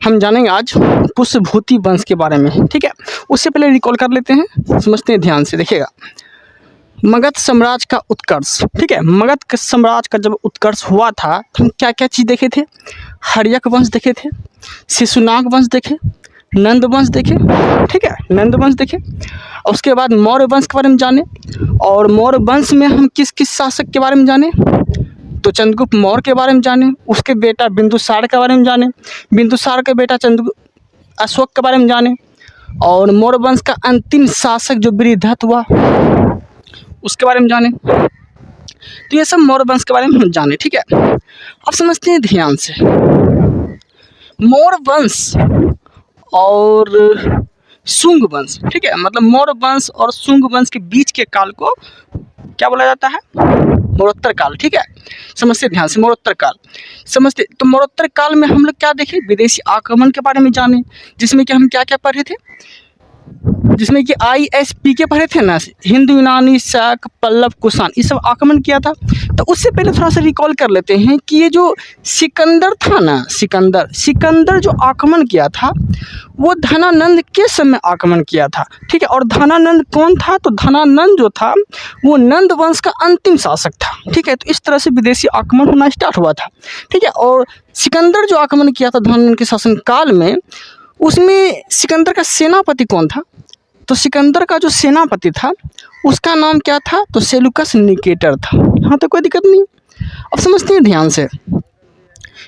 हम जानेंगे आज पुष्यभूति वंश के बारे में। ठीक है, उससे पहले रिकॉल कर लेते हैं, समझते हैं ध्यान से। देखिएगा, मगध साम्राज्य का उत्कर्ष। ठीक है, मगध साम्राज्य का जब उत्कर्ष हुआ था तो हम क्या क्या चीज़ देखे थे? हर्यक वंश देखे थे, शिशुनाग वंश देखे, नंद वंश देखे। ठीक है, नंद वंश देखे। और उसके बाद मौर्य वंश के बारे में जाने। और मौर्य वंश में हम किस किस शासक के बारे में जाने? तो चंद्रगुप्त मौर्य के बारे में जाने, उसके बेटा बिंदुसार के बारे में जाने, बिंदुसार के बेटा अशोक के बारे में जाने, और मौर्य वंश का अंतिम शासक जो बृहद्रथ हुआ उसके बारे में जाने। तो ये सब मौर्य वंश के बारे में हम जाने। ठीक है, अब समझते हैं ध्यान से। मौर्य वंश और शुंग वंश। ठीक है, मतलब मौर्य वंश और शुंग वंश के बीच के काल को क्या बोला जाता है? मौर्योत्तर काल। ठीक है, समझते ध्यान से, मौर्योत्तर काल समझते। तो मौर्योत्तर काल में हम लोग क्या देखे? विदेशी आक्रमण के बारे में जाने, जिसमें कि हम क्या क्या पढ़े थे? जिसमें कि ISP के पढ़े थे ना, हिंदू, यूनानी, शक, पल्लव, कुषाण, ये सब आक्रमण किया था। तो उससे पहले थोड़ा सा रिकॉल कर लेते हैं कि ये जो सिकंदर था ना, सिकंदर जो आक्रमण किया था वो धनानंद के समय आक्रमण किया था। ठीक है, और धनानंद कौन था? तो धनानंद जो था वो नंद वंश का अंतिम शासक था। ठीक है, तो इस तरह से विदेशी आक्रमण होना स्टार्ट हुआ था। ठीक है, और सिकंदर जो आक्रमण किया था धनानंद के शासन काल में, उसमें सिकंदर का सेनापति कौन था? तो सिकंदर का जो सेनापति था उसका नाम क्या था? तो सेलुकस निकेटर था। हाँ, तो कोई दिक्कत नहीं। अब समझते हैं ध्यान से।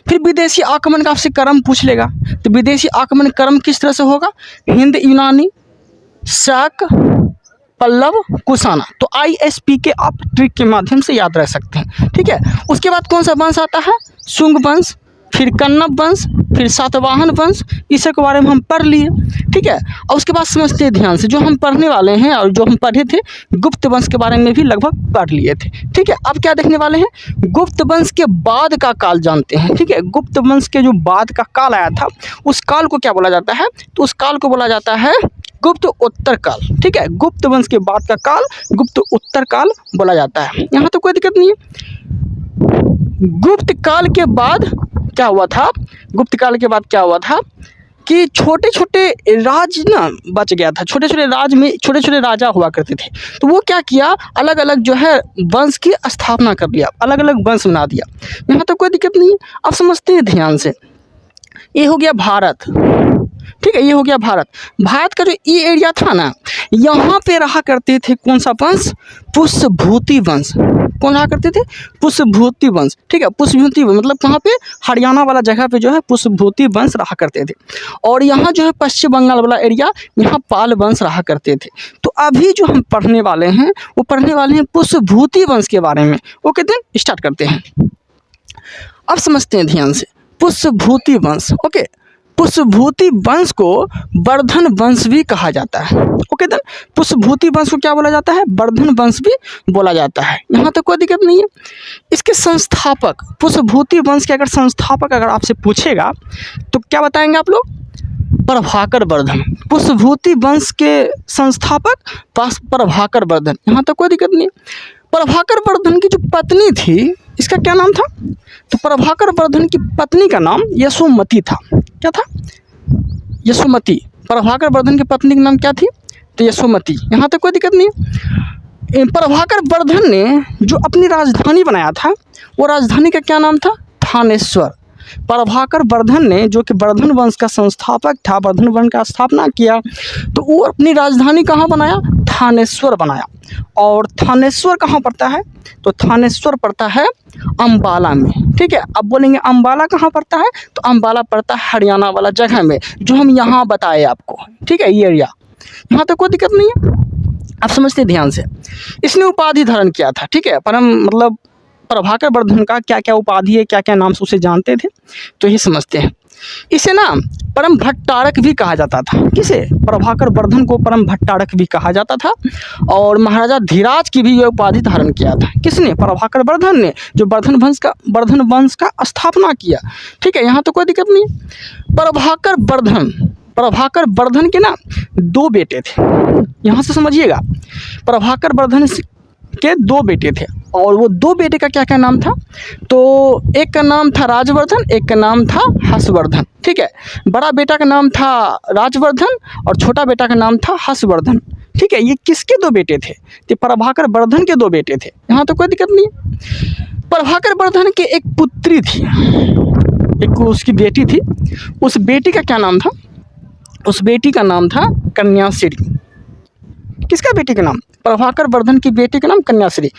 फिर विदेशी आक्रमण का आपसे क्रम पूछ लेगा, तो विदेशी आक्रमण क्रम किस तरह से होगा? हिंद, यूनानी, शक, पल्लव, कुषाण। तो ISP के आप ट्रिक के माध्यम से याद रख सकते हैं। ठीक है, उसके बाद कौन सा वंश आता है? शुंग वंश, फिर कन्नब वंश, फिर सातवाहन वंश। इस के बारे में हम पढ़ लिए। ठीक है, और उसके बाद समझते हैं ध्यान से, जो हम पढ़ने वाले हैं और जो हम पढ़े थे गुप्त वंश के बारे में भी लगभग पढ़ लिए थे। ठीक है, अब क्या देखने वाले हैं? गुप्त वंश के बाद का काल जानते हैं। ठीक है, गुप्त वंश के जो बाद का काल आया था उस काल को क्या बोला जाता है? तो उस काल को बोला जाता है गुप्त उत्तर काल। ठीक है, गुप्त वंश के बाद का काल गुप्त उत्तर काल बोला जाता है। यहाँ तो कोई दिक्कत नहीं है। गुप्त काल के बाद क्या हुआ था? गुप्त काल के बाद क्या हुआ था कि छोटे छोटे राज ना बच गया था। छोटे छोटे राज में छोटे छोटे राजा हुआ करते थे। तो वो क्या किया? अलग अलग जो है वंश की स्थापना कर लिया, अलग अलग वंश बना दिया। यहाँ तो कोई दिक्कत नहीं है। अब समझते हैं ध्यान से। ये हो गया भारत। ठीक है, ये हो गया भारत। भारत का जो ये एरिया था ना, यहाँ पे रहा करते थे कौन सा वंश? पुष्यभूति वंश। कौन रहा करते थे? पुष्यभूति वंश। ठीक है, पुष्यभूति वंश मतलब कहाँ पे? हरियाणा वाला जगह पे जो है पुष्यभूति वंश रहा करते थे। और यहाँ जो है पश्चिम बंगाल वाला एरिया, यहाँ पाल वंश रहा करते थे। तो अभी जो हम पढ़ने वाले हैं वो पढ़ने वाले हैं पुष्यभूति वंश के बारे में। ओके, देन स्टार्ट करते हैं। अब समझते हैं ध्यान से, पुष्यभूति वंश। ओके, पुष्यभूति वंश को वर्धन वंश भी कहा जाता है। ओके, देन पुष्यभूति वंश को क्या बोला जाता है? वर्धन वंश भी बोला जाता है। यहाँ तक कोई दिक्कत नहीं है। इसके संस्थापक, पुष्यभूति वंश के अगर संस्थापक अगर आपसे पूछेगा तो क्या बताएंगे आप लोग? प्रभाकर वर्धन। पुष्यभूति वंश के संस्थापक प्रभाकर वर्धन। यहाँ तक कोई दिक्कत नहीं। प्रभाकर वर्धन की जो पत्नी थी इसका क्या नाम था? तो प्रभाकर वर्धन की पत्नी का नाम यशोमती था। क्या था? यशोमती। प्रभाकर वर्धन की पत्नी का नाम क्या थी? तो यशोमती। यहाँ तक कोई दिक्कत नहीं। प्रभाकर वर्धन ने जो अपनी राजधानी बनाया था वो राजधानी का क्या नाम था? थानेश्वर। प्रभाकर वर्धन ने जो कि वर्धन वंश का संस्थापक था, वर्धन वंश का स्थापना किया, तो वो अपनी राजधानी कहाँ बनाया? थानेश्वर बनाया। और थानेश्वर कहाँ पड़ता है? तो थानेश्वर पड़ता है अम्बाला में। ठीक है, अब बोलेंगे अम्बाला कहाँ पड़ता है? तो अम्बाला पड़ता है हरियाणा वाला जगह में, जो हम यहाँ बताए आपको। ठीक है, ये एरिया। यहाँ तक कोई दिक्कत नहीं है। आप समझते ध्यान से। इसने उपाधि धारण किया था। ठीक है, परम मतलब प्रभाकर वर्धन का क्या क्या उपाधि है, क्या क्या नाम से उसे जानते थे, तो ये समझते हैं। इसे ना परम भट्टारक भी कहा जाता था। किसे? प्रभाकर वर्धन को परम भट्टारक भी कहा जाता था। और महाराजा धीराज की भी यह उपाधि धारण किया था। किसने? प्रभाकर वर्धन ने, जो वर्धन वंश का स्थापना किया। ठीक है, यहाँ तो कोई दिक्कत नहीं। प्रभाकर वर्धन के ना 2 बेटे थे। यहाँ से समझिएगा, प्रभाकर वर्धन के 2 बेटे थे और वो दो बेटे का क्या क्या नाम था, तो एक का नाम था राजवर्धन, एक का नाम था हर्षवर्धन। ठीक है, बड़ा बेटा का नाम था राजवर्धन और छोटा बेटा का नाम था हर्षवर्धन। ठीक है, ये किसके दो बेटे थे? ये प्रभाकर वर्धन के दो बेटे थे। यहाँ तो कोई दिक्कत नहीं है। प्रभाकर वर्धन के एक पुत्री थी, एक उसकी बेटी थी। उस बेटी का क्या नाम था? उस बेटी का नाम था कन्याश्री। किसका बेटी का नाम? प्रभाकर वर्धन की बेटी का नाम कन्याश्री।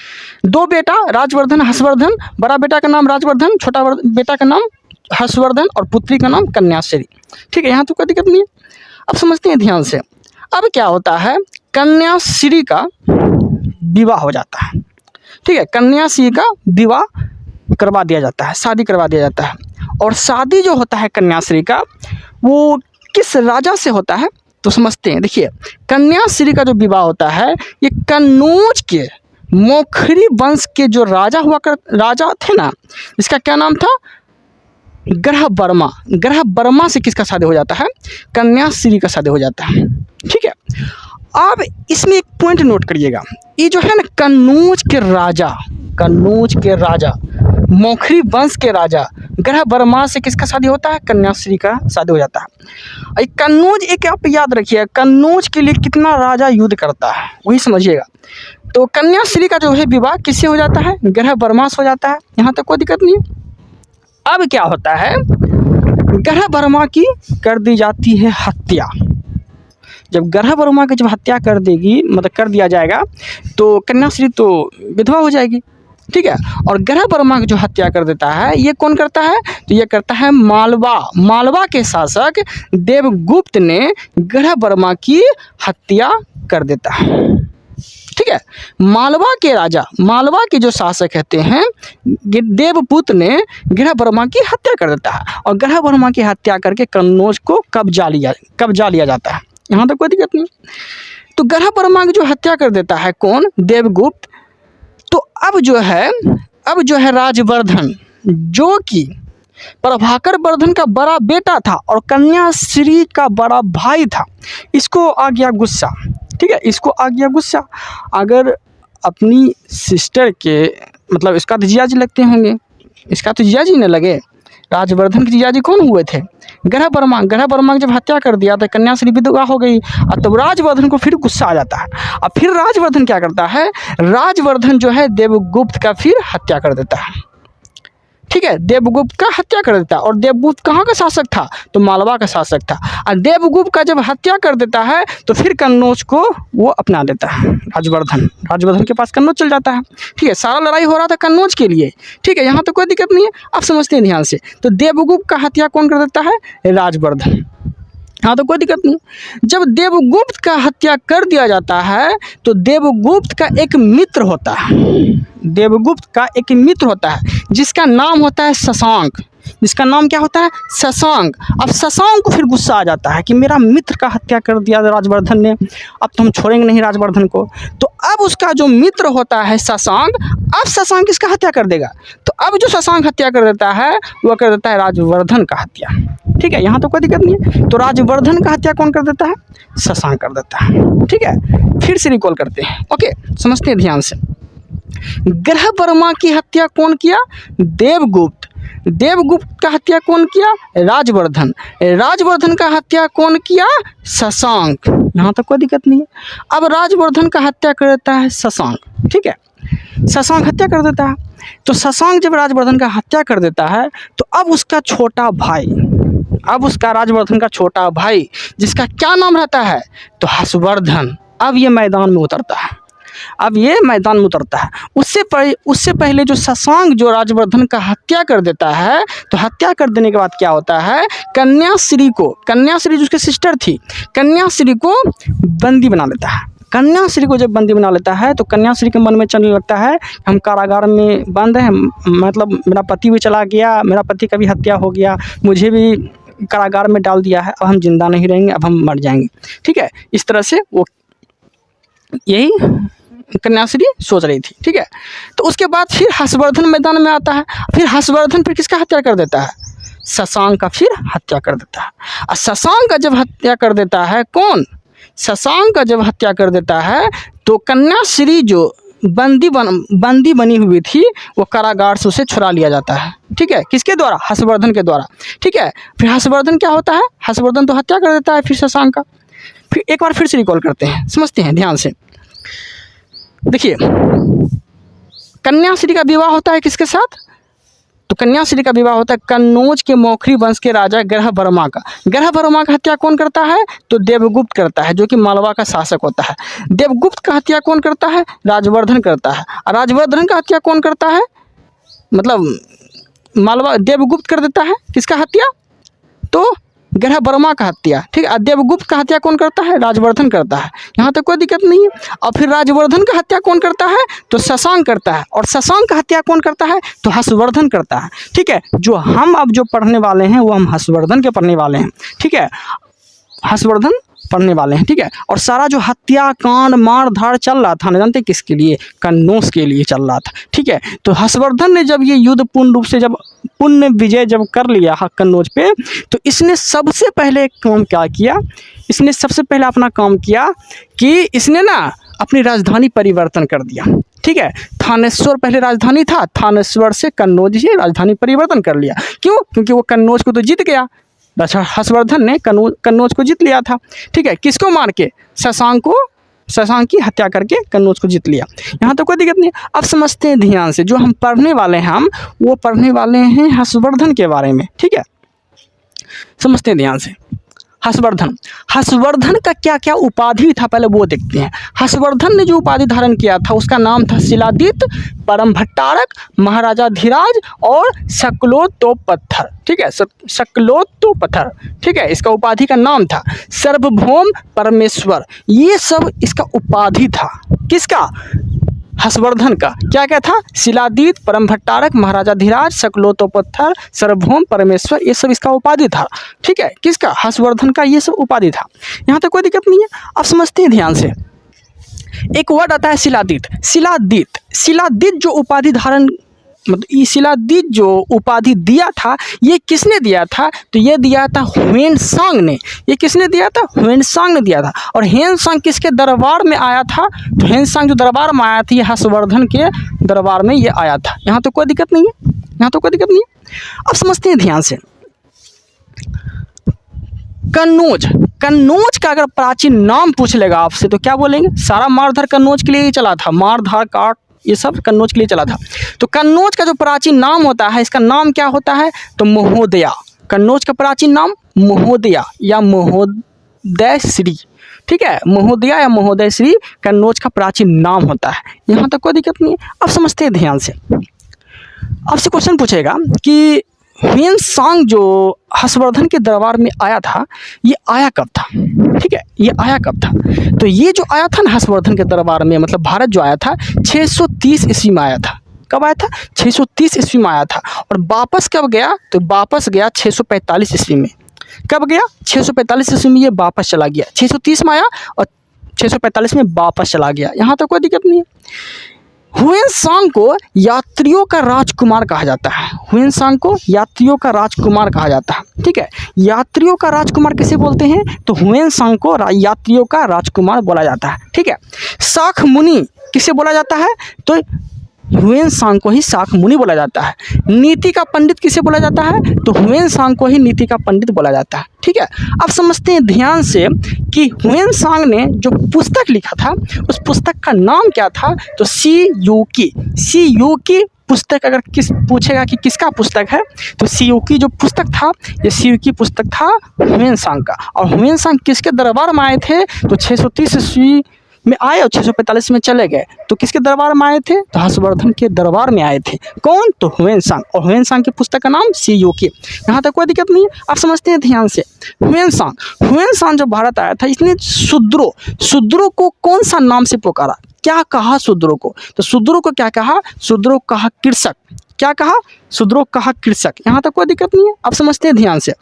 दो बेटा राजवर्धन हर्षवर्धन, बड़ा बेटा का नाम राजवर्धन, छोटा बेटा का नाम हर्षवर्धन और पुत्री का नाम कन्याश्री। ठीक है, यहाँ तो कोई दिक्कत नहीं है। अब समझते हैं ध्यान से। अब क्या होता है, कन्याश्री का विवाह हो जाता है। ठीक है, कन्याश्री का विवाह करवा दिया जाता है, शादी करवा दिया जाता है। और शादी जो होता है कन्याश्री का, वो किस राजा से होता है तो समझते हैं। देखिए, कन्याश्री का जो विवाह होता है ये कन्नौज के मोखरी वंश के जो राजा थे ना, इसका क्या नाम था? ग्रह वर्मा। ग्रह वर्मा से किसका शादी हो जाता है? कन्याश्री का शादी हो जाता है। ठीक है, अब इसमें एक पॉइंट नोट करिएगा, ये जो है ना कन्नौज के राजा मोखरी वंश के राजा ग्रह वर्मा से किसका शादी होता है? कन्याश्री का शादी हो जाता है। कन्नौज, एक आप याद रखिए, कन्नौज के लिए कितना राजा युद्ध करता है वही समझिएगा। तो कन्याश्री का जो है विवाह किससे हो जाता है? ग्रह वर्मा से हो जाता है। यहाँ तक कोई दिक्कत नहीं है। अब क्या होता है, ग्रह वर्मा की कर दी जाती है हत्या। जब ग्रह वर्मा की जब हत्या कर दिया जाएगा तो कन्याश्री तो विधवा हो जाएगी। ठीक है, और ग्रह वर्मा की जो हत्या कर देता है ये कौन करता है? तो ये करता है मालवा के शासक देवगुप्त ने ग्रह वर्मा की हत्या कर देता है। ठीक है, मालवा के जो शासक कहते हैं देवपुत्र ने ग्रह वर्मा की हत्या कर देता है और ग्रह वर्मा की हत्या करके कन्नौज को कब्जा लिया जाता है। यहाँ तक कोई दिक्कत नहीं। तो ग्रह वर्मा की जो हत्या कर देता है कौन? देवगुप्त। तो अब जो है राजवर्धन, जो कि प्रभाकर वर्धन का बड़ा बेटा था और कन्याश्री का बड़ा भाई था, इसको आ गया गुस्सा। ठीक है, इसको आ गया गुस्सा। अगर अपनी सिस्टर के मतलब इसका तो जियाजी लगते होंगे, इसका तो जियाजी न लगे। राजवर्धन के जियाजी कौन हुए थे? ग्रह वर्मा की जब हत्या कर दिया तो कन्याश्री विधवा हो गई। और तब राजवर्धन को फिर गुस्सा आ जाता है। अब फिर राजवर्धन क्या करता है? राजवर्धन जो है देवगुप्त का फिर हत्या कर देता है। ठीक है, देवगुप्त का हत्या कर देता है। और देवगुप्त कहाँ का शासक था? तो मालवा का शासक था। और देवगुप्त का जब हत्या कर देता है तो फिर कन्नौज को वो अपना लेता है राजवर्धन के पास कन्नौज चल जाता है। ठीक है, सारा लड़ाई हो रहा था कन्नौज के लिए। ठीक है, यहाँ तो कोई दिक्कत नहीं है। आप समझते हैं ध्यान से। तो देवगुप्त का हत्या कौन कर देता है? राजवर्धन। हाँ, तो कोई दिक्कत नहीं। जब देवगुप्त का हत्या कर दिया जाता है तो देवगुप्त का एक मित्र होता है जिसका नाम होता है शशांक। जिसका नाम क्या होता है? शशांक। अब शशांक को फिर गुस्सा आ जाता है कि मेरा मित्र का हत्या कर दिया राजवर्धन ने, अब तो हम छोड़ेंगे नहीं राजवर्धन को। तो अब उसका जो मित्र होता है शशांक, अब शशांक किसका हत्या कर देगा? तो अब जो शशांक हत्या कर देता है वह कर देता है राजवर्धन का हत्या। ठीक है, यहाँ तो कोई दिक्कत नहीं है। तो राजवर्धन का हत्या कौन कर देता है? शशांक कर देता है। ठीक है, फिर से रिकॉल करते हैं। ओके, समझते हैं ध्यान से। ग्रह वर्मा की हत्या कौन किया? देवगुप्त का हत्या कौन किया? राजवर्धन का हत्या कौन किया? शशांक। यहाँ तक कोई दिक्कत नहीं है। अब राजवर्धन का हत्या कर देता है शशांक। ठीक है, शशांक हत्या कर देता है। तो शशांक जब राजवर्धन का हत्या कर देता है तो अब उसका राजवर्धन का छोटा भाई जिसका क्या नाम रहता है? तो हर्षवर्धन। अब ये मैदान में उतरता है। उससे पहले जो शशांक जो राजवर्धन का हत्या कर देता है, तो हत्या कर देने के बाद क्या होता है? कन्याश्री जो उसकी सिस्टर थी, कन्याश्री को बंदी बना लेता है। कन्याश्री को जब बंदी बना लेता है तो कन्याश्री के मन में चलने लगता है हम कारागार में बंद हैं, मतलब मेरा पति भी चला गया, मेरा पति का भी हत्या हो गया, मुझे भी कारागार में डाल दिया है, अब हम जिंदा नहीं रहेंगे, अब हम मर जाएंगे। ठीक है, इस तरह से वो यही कन्याश्री सोच रही थी। ठीक है, तो उसके बाद फिर हर्षवर्धन मैदान में आता है। फिर हर्षवर्धन फिर किसका हत्या कर देता है? शशांक का फिर हत्या कर देता है। और शशांक का जब हत्या कर देता है कौन? शशांक का जब हत्या कर देता है तो कन्याश्री जो बंदी बनी हुई थी, वो कारागार से उसे छुड़ा लिया जाता है। ठीक है, किसके द्वारा? हर्षवर्धन के द्वारा। ठीक है, फिर हर्षवर्धन क्या होता है? हर्षवर्धन तो हत्या कर देता है फिर शशांक का। फिर एक बार फिर से रिकॉल करते हैं, समझते हैं ध्यान से। देखिए, कन्याश्री का विवाह होता है किसके साथ? तो कन्याश्री का विवाह होता है कन्नौज के मौखरी वंश के राजा ग्रहवर्मा का। ग्रहवर्मा का हत्या कौन करता है? तो देवगुप्त करता है, जो कि मालवा का शासक होता है। देवगुप्त का हत्या कौन करता है? राजवर्धन करता है। और राजवर्धन का हत्या कौन करता है? मतलब मालवा देवगुप्त कर देता है। किसका हत्या? तो ग्रहवर्मा का हत्या। ठीक है, देवगुप्त का हत्या कौन करता है? राजवर्धन करता है। यहाँ तक कोई दिक्कत नहीं है। और फिर राजवर्धन का हत्या कौन करता है? तो शशांक करता है। और शशांक का हत्या कौन करता है? तो हर्षवर्धन करता है। ठीक है, जो हम अब जो पढ़ने वाले हैं वो हम हर्षवर्धन के पढ़ने वाले हैं। ठीक है, हर्षवर्धन पढ़ने वाले हैं। ठीक है, और सारा जो हत्याकांड मार धाड़ चल रहा था ना, जानते किसके लिए? कन्नौज के लिए चल रहा था। ठीक है, तो हर्षवर्धन ने जब ये युद्ध पूर्ण रूप से जब पुण्य विजय जब कर लिया कन्नौज पे, तो इसने सबसे पहले काम क्या किया? इसने सबसे पहले अपना काम किया कि इसने ना अपनी राजधानी परिवर्तन कर दिया। ठीक है, थानेश्वर पहले राजधानी था, थानेश्वर से कन्नौज से राजधानी परिवर्तन कर लिया। क्यों? क्योंकि वो कन्नौज को तो जीत गया। हर्षवर्धन ने कन्नौज को जीत लिया था। ठीक है, किसको मार के? शशांक की हत्या करके कन्नौज को जीत लिया। यहाँ तो कोई दिक्कत नहीं। अब समझते हैं ध्यान से, जो हम पढ़ने वाले हैं वो पढ़ने वाले हैं हर्षवर्धन के बारे में। ठीक है, समझते हैं ध्यान से। हर्षवर्धन का क्या क्या उपाधि था पहले वो देखते हैं। हर्षवर्धन ने जो उपाधि धारण किया था उसका नाम था शिलादित्य, परम भट्टारक, महाराजा धीराज और शक्लोत्तोपत्थर। ठीक है, शक्लोत्तोपत्थर। ठीक है, इसका उपाधि का नाम था सार्वभौम परमेश्वर। ये सब इसका उपाधि था। किसका? हर्षवर्धन का। क्या क्या था? शिलादित्य, परम भट्टारक, महाराजा धीराज, शक्लोत्तोपत्थर, सार्वभौम परमेश्वर, ये सब इसका उपाधि था। ठीक है, किसका? हर्षवर्धन का ये सब उपाधि था। यहाँ तक कोई दिक्कत नहीं है। अब समझते हैं ध्यान से। एक वर्ड आता है शिलादित्य। शिलादित्य जो उपाधि धारण, मतलब ये शिलादित्य जो उपाधि दिया था, ये किसने दिया था? तो ये दिया था ह्वेनसांग ने। ये किसने दिया था? ह्वेनसांग ने दिया था। और ह्वेनसांग किसके दरबार में आया था? तो ह्वेनसांग जो दरबार में आया था, ये हर्षवर्धन के दरबार में ये आया था। यहाँ तो कोई दिक्कत नहीं है। यहाँ तो कोई दिक्कत नहीं है। अब समझते हैं ध्यान से। कन्नौज का अगर प्राचीन नाम पूछ लेगा आपसे तो क्या बोलेंगे? सारा मारधाड़ कन्नौज के लिए ही चला था। मारधाड़ काट ये सब कन्नौज के लिए चला था। तो कन्नौज का जो प्राचीन नाम होता है, इसका नाम क्या होता है? तो महोदया। कन्नौज का प्राचीन नाम महोदया या महोदय श्री। ठीक है, महोदया या महोदय श्री कन्नौज का प्राचीन नाम होता है। यहाँ तक कोई दिक्कत नहीं है। अब समझते हैं ध्यान से। आपसे क्वेश्चन पूछेगा कि ह्वेनसांग जो हर्षवर्धन के दरबार में आया था, ये आया कब था? ठीक है, ये आया कब था? तो ये जो आया था ना हर्षवर्धन के दरबार में, मतलब भारत जो आया था 630 ईस्वी में आया था। कब आया था? 630 ईस्वी में आया था। और वापस कब गया? तो वापस गया 645 ईस्वी में। कब गया? 645 ईस्वी में ये वापस चला गया। 630 में आया और 645 में वापस चला गया। यहाँ तो कोई दिक्कत नहीं है। ह्वेनसांग को यात्रियों का राजकुमार कहा जाता है। ह्वेनसांग को यात्रियों का राजकुमार कहा जाता है। ठीक है, यात्रियों का राजकुमार किसे बोलते हैं? तो ह्वेनसांग को यात्रियों का राजकुमार बोला जाता है। ठीक है, शाख मुनि किसे बोला जाता है? तो ह्वेनसांग को ही शाख मुनि बोला जाता है। नीति का पंडित किसे बोला जाता है? तो ह्वेनसांग को ही नीति का पंडित बोला जाता है। ठीक है, अब समझते हैं ध्यान से कि ह्वेनसांग ने जो पुस्तक लिखा था उस पुस्तक का नाम क्या था? तो सीयूकी पुस्तक। अगर किस पूछेगा कि किसका पुस्तक है, तो सीयूकी जो पुस्तक था, ये सीयूकी पुस्तक था ह्वेनसांग का। और ह्वेनसांग किसके दरबार में आए थे? तो 630 ईस्वी में आए और 645 में चले गए। तो किसके दरबार में आए थे? तो हर्षवर्धन के दरबार में आए थे। कौन? तो ह्वेनसांग। और ह्वेनसांग की पुस्तक का नाम सीयूकी। यहाँ तक कोई दिक्कत नहीं है। आप समझते हैं ध्यान से। ह्वेनसांग जब भारत आया था, इसने शूद्रों को कौन सा नाम से पुकारा? क्या कहा शूद्रों को? तो शूद्रों को क्या कहा? शूद्रों को कहा कृषक। क्या कहा? शूद्रों को कहा कृषक। यहाँ तक कोई दिक्कत नहीं है। आप समझते हैं ध्यान से।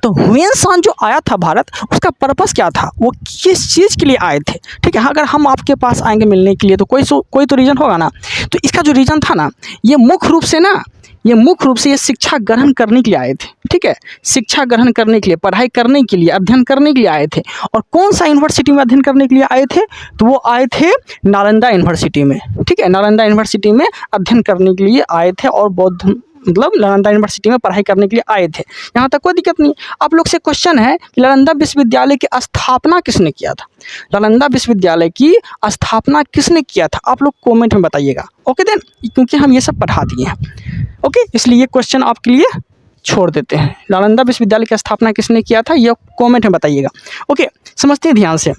तो ह्वेनसांग जो आया था भारत, उसका पर्पस क्या था? वो किस चीज़ के लिए आए थे? ठीक है, अगर हम आपके पास आएंगे मिलने के लिए तो कोई तो रीज़न होगा ना। तो इसका जो रीज़न था ना, ये मुख्य रूप से ना ये मुख्य रूप से ये शिक्षा ग्रहण करने के लिए आए थे, ठीक है, शिक्षा ग्रहण करने के लिए, पढ़ाई करने के लिए, अध्ययन करने के लिए आए थे। और कौन सा यूनिवर्सिटी में अध्ययन करने के लिए आए थे? तो वो आए थे नालंदा यूनिवर्सिटी में, ठीक है, नालंदा यूनिवर्सिटी में अध्ययन करने के लिए आए थे और बौद्ध मतलब नालंदा यूनिवर्सिटी में पढ़ाई करने के लिए आए थे। यहाँ तक कोई दिक्कत नहीं। आप लोग से क्वेश्चन है कि नालंदा विश्वविद्यालय की स्थापना किसने किया था? नालंदा विश्वविद्यालय की स्थापना किसने किया था? आप लोग कमेंट में बताइएगा। ओके देन, क्योंकि हम ये सब पढ़ा दिए हैं। ओके, इसलिए ये क्वेश्चन आपके लिए छोड़ देते हैं। नालंदा विश्वविद्यालय की स्थापना किसने किया था, यह कमेंट में बताइएगा। ओके, समझते हैं ध्यान से।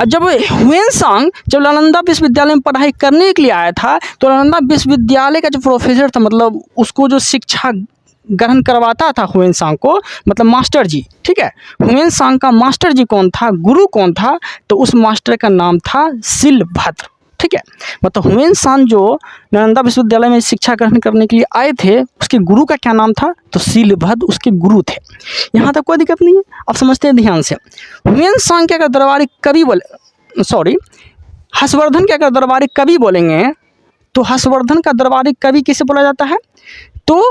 जब ह्वेनसांग जब नालंदा विश्वविद्यालय में पढ़ाई करने के लिए आया था, तो नालंदा विश्वविद्यालय का जो प्रोफेसर था, मतलब उसको जो शिक्षा ग्रहण करवाता था ह्वेनसांग को, मतलब मास्टर जी, ठीक है, ह्वेनसांग का मास्टर जी कौन था, गुरु कौन था? तो उस मास्टर का नाम था शिलभद्र, ठीक है। मतलब ह्वेनसांग जो नालंदा विश्वविद्यालय में शिक्षा ग्रहण करने के लिए आए थे, उसके गुरु का क्या नाम था? तो शिलभद्र उसके गुरु थे। यहाँ तक कोई दिक्कत नहीं है, आप समझते हैं ध्यान से। ह्वेनसांग के अगर दरबारी कवि हर्षवर्धन के अगर दरबारी कवि बोलेंगे, तो हर्षवर्धन का दरबारी कवि किसे बोला जाता है? तो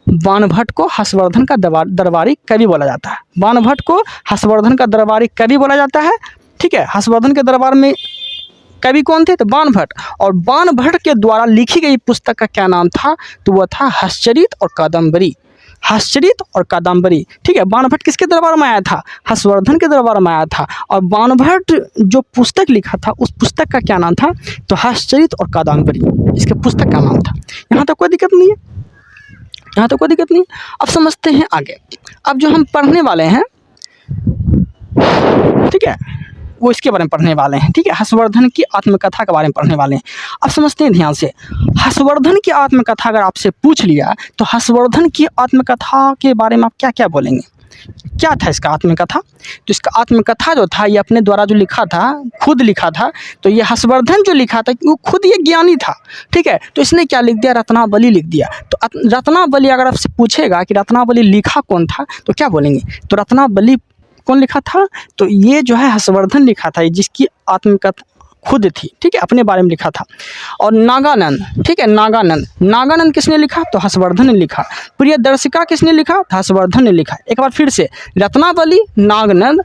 बाणभट्ट को हर्षवर्धन का दरबारी कवि बोला जाता है। बाणभट्ट को हर्षवर्धन का दरबारी कवि बोला जाता है, ठीक है। हर्षवर्धन के दरबार में कवि कौन थे? तो बाणभट्ट। और बाणभट्ट के द्वारा लिखी गई पुस्तक का क्या नाम था? तो वह था हर्षचरित और कादम्बरी। हर्षचरित और कादम्बरी, ठीक है। बाणभट्ट किसके दरबार में आया था? हर्षवर्धन के दरबार में आया था। और बाणभट्ट जो पुस्तक लिखा था, उस पुस्तक का क्या नाम था? तो हर्षचरित और कादम्बरी, इसके पुस्तक का नाम था। यहाँ तक कोई दिक्कत नहीं है, यहाँ तो कोई दिक्कत नहीं। अब समझते हैं आगे। अब जो हम पढ़ने वाले हैं, ठीक है, वो इसके बारे में पढ़ने वाले हैं, ठीक है। हर्षवर्धन की आत्मकथा के बारे में पढ़ने वाले हैं। अब समझते हैं ध्यान से। हर्षवर्धन की आत्मकथा अगर आपसे पूछ लिया, तो हर्षवर्धन की आत्मकथा के बारे में आप क्या क्या बोलेंगे? क्या था इसका आत्मकथा? तो इसका आत्मकथा जो था, ये अपने द्वारा जो लिखा था, खुद लिखा था। तो ये हर्षवर्धन जो लिखा था, वो खुद ये ज्ञानी था, ठीक है। तो इसने क्या लिख दिया? रत्नावली लिख दिया। तो रत्नावली अगर आपसे पूछेगा कि रत्नावली लिखा कौन था, तो क्या बोलेंगे? तो रत्नावली कौन लिखा था? तो ये जो है हर्षवर्धन लिखा था, जिसकी आत्मकथा खुद थी, ठीक है, अपने बारे में लिखा था। और नागानंद, ठीक है, नागानंद किसने लिखा? तो हर्षवर्धन ने लिखा। प्रियदर्शिका किसने लिखा? हर्षवर्धन ने लिखा। एक बार फिर से, रत्नावली, नागानंद,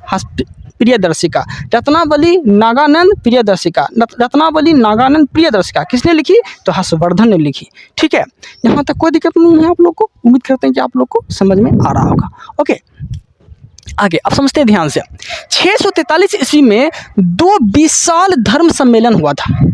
प्रियदर्शिका। रत्नावली, नागानंद, प्रियदर्शिका। रत्नावली, नागानंद, प्रियदर्शिका किसने लिखी? तो हर्षवर्धन ने लिखी, ठीक है। यहाँ तक कोई दिक्कत नहीं है आप लोग को। उम्मीद करते हैं कि आप लोग को समझ में आ रहा होगा। ओके, आगे अब समझते हैं ध्यान से। 643 ईस्वी में 2 विशाल धर्म सम्मेलन हुआ था।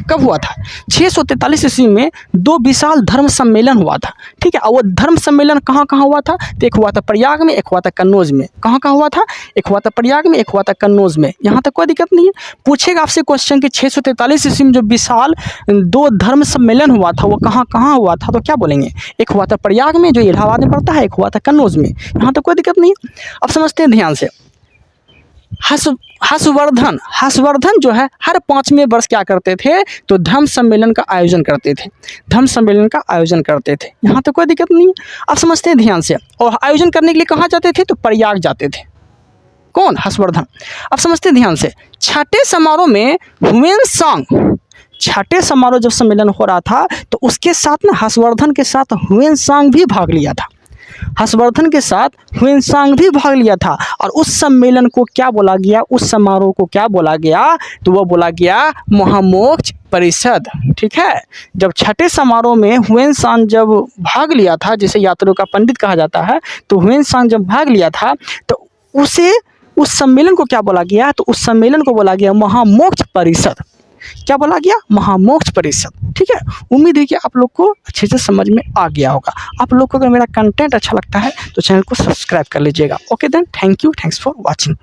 कब हुआ था? 643 ईस्वी में 2 विशाल धर्म सम्मेलन हुआ था, ठीक है। और वो धर्म सम्मेलन कहाँ कहाँ हुआ था? तो एक हुआ था प्रयाग में, एक हुआ था कन्नौज में। कहाँ कहाँ हुआ था? एक हुआ था प्रयाग में, एक हुआ था कन्नौज में। यहाँ तक कोई दिक्कत नहीं है। पूछेगा आपसे क्वेश्चन कि 643 ईस्वी में जो विशाल 2 धर्म सम्मेलन हुआ था, वो कहाँ कहाँ हुआ था? तो क्या बोलेंगे? एक हुआ था प्रयाग में, जो इलाहाबाद में पड़ता है, एक हुआ था कन्नौज में। यहाँ तक कोई दिक्कत नहीं है। अब समझते हैं ध्यान से। हर्षवर्धन जो है हर 5वें वर्ष क्या करते थे? तो धर्म सम्मेलन का आयोजन करते थे, धर्म सम्मेलन का आयोजन करते थे। यहाँ तो कोई दिक्कत नहीं है। अब समझते हैं ध्यान से। और आयोजन करने के लिए कहाँ जाते थे? तो प्रयाग जाते थे। कौन? हर्षवर्धन। अब समझते हैं ध्यान से। छठे समारोह में ह्वेनसांग, छठे समारोह जब सम्मेलन हो रहा था, तो उसके साथ ना हर्षवर्धन के साथ ह्वेनसांग भी भाग लिया था। हर्षवर्धन के साथ ह्वेनसांग भी भाग लिया था। और उस सम्मेलन को क्या बोला गया? उस समारोह को क्या बोला गया? तो वो बोला गया महामोक्ष परिषद, ठीक है। जब छठे समारोह में ह्वेनसांग जब भाग लिया था, जिसे यात्रियों का पंडित कहा जाता है, तो ह्वेनसांग जब भाग लिया था, तो उस सम्मेलन को क्या बोला गया? तो उस सम्मेलन को बोला गया महामोक्ष परिषद। क्या बोला गया? महामोक्ष परिषद, ठीक है। उम्मीद है कि आप लोग को अच्छे से समझ में आ गया होगा। आप लोग को अगर मेरा कंटेंट अच्छा लगता है, तो चैनल को सब्सक्राइब कर लीजिएगा। Okay then, thank you, thanks for watching.